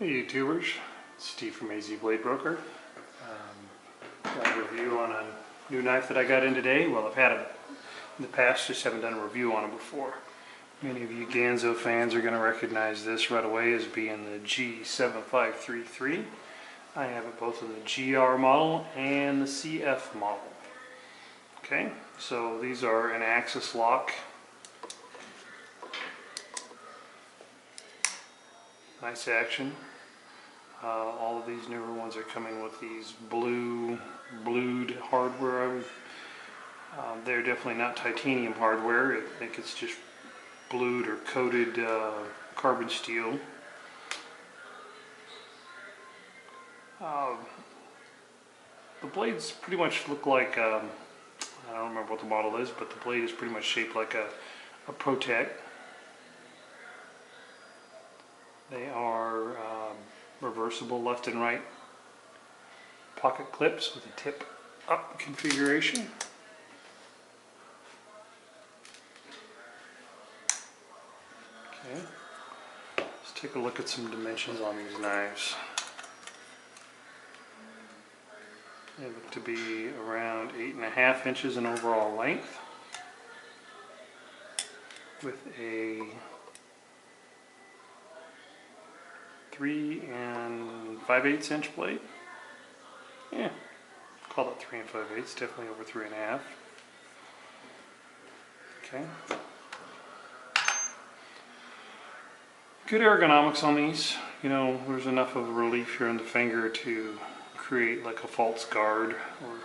Hey YouTubers, Steve from AZ Blade Broker. Got a review on a new knife that I got in today. Well, I've had it in the past, just haven't done a review on it before. Many of you GANZO fans are going to recognize this right away as being the G7533. I have it both in the GR model and the CF model. Okay, so these are an axis lock. Nice action. All of these newer ones are coming with these blued hardware. They're definitely not titanium hardware. I think it's just blued or coated carbon steel. The blades pretty much look like, I don't remember what the model is, but the blade is pretty much shaped like a ProTech. They are reversible left and right pocket clips with a tip up configuration. Okay, let's take a look at some dimensions on these knives. They look to be around 8.5 inches in overall length with a 3 5/8 inch blade. Yeah, call it 3 5/8, definitely over 3.5. Okay. Good ergonomics on these. You know, there's enough of a relief here in the finger to create like a false guard, or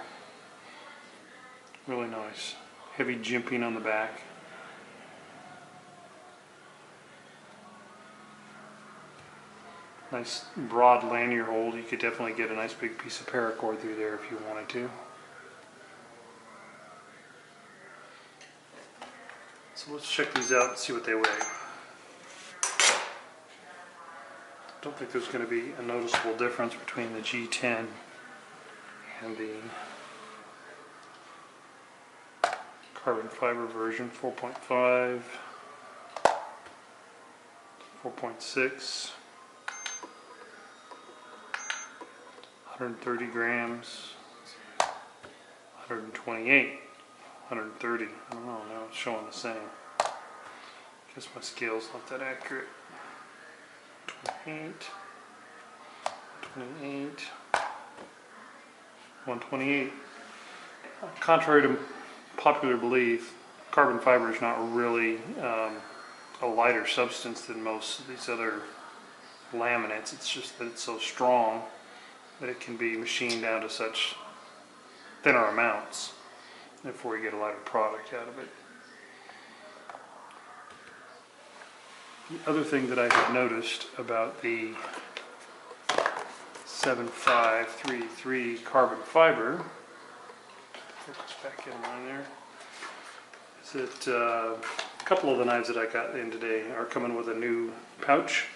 really nice. Heavy jimping on the back. Nice broad lanyard hold. You could definitely get a nice big piece of paracord through there if you wanted to. So let's check these out and see what they weigh. Don't think there's going to be a noticeable difference between the G10 and the carbon fiber version. 4.5, 4.6. 130 grams, 128, 130. I don't know, now it's showing the same. Guess my scale's not that accurate. 28, 28, 128. Contrary to popular belief, carbon fiber is not really a lighter substance than most of these other laminates. It's just that it's so strong that it can be machined down to such thinner amounts before you get a lighter product out of it. The other thing that I have noticed about the 7533 carbon fiber, focus back in on there, is that a couple of the knives that I got in today are coming with a new pouch.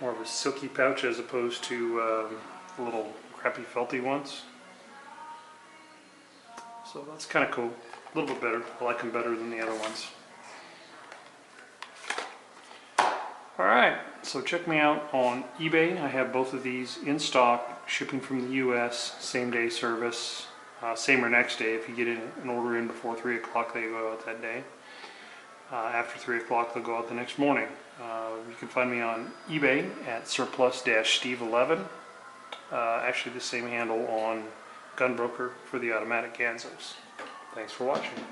More of a silky pouch as opposed to the little crappy felty ones. So that's kind of cool. A little bit better. I like them better than the other ones. Alright, so check me out on eBay. I have both of these in stock, shipping from the US, same day service, same or next day. If you get an order in before 3 o'clock, they go out that day. After 3 o'clock, they'll go out the next morning. You can find me on eBay at surplus-steve11. Actually, the same handle on Gunbroker for the automatic GANZOs. Thanks for watching.